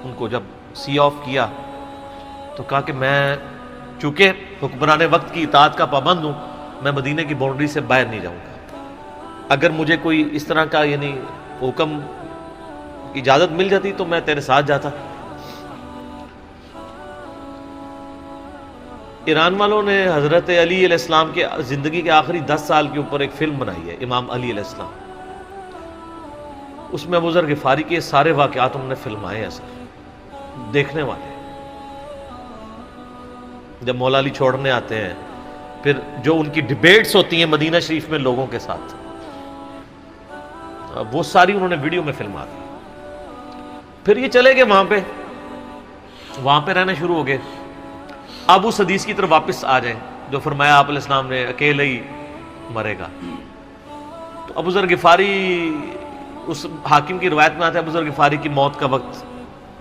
ان کو جب سی آف کیا تو کہا کہ میں چونکہ حکمران وقت کی اطاعت کا پابند ہوں، میں مدینہ کی باؤنڈری سے باہر نہیں جاؤں گا، اگر مجھے کوئی اس طرح کا یعنی حکم اجازت مل جاتی تو میں تیرے ساتھ جاتا۔ ایران والوں نے حضرت علی علیہ السلام کے زندگی کے آخری 10 سال کے اوپر ایک فلم بنائی ہے، امام علی علیہ السلام۔ اس میں ابو ذر غفاری کے سارے واقعات انہوں نے فلمائے ہیں سر، دیکھنے والے جب مولا علی چھوڑنے آتے ہیں، پھر جو ان کی ڈیبیٹس ہوتی ہیں مدینہ شریف میں لوگوں کے ساتھ، وہ ساری انہوں نے ویڈیو میں فلما دی۔ پھر یہ چلے گئے وہاں پہ رہنا شروع ہو گئے۔ اب اس حدیث کی طرف واپس آ جائیں جو فرمایا آپ علیہ السلام نے اکیلے ہی مرے گا، تو ابو ذر غفاری، اس حاکم کی روایت میں آتا ہے ابو ذر غفاری کی موت کا وقت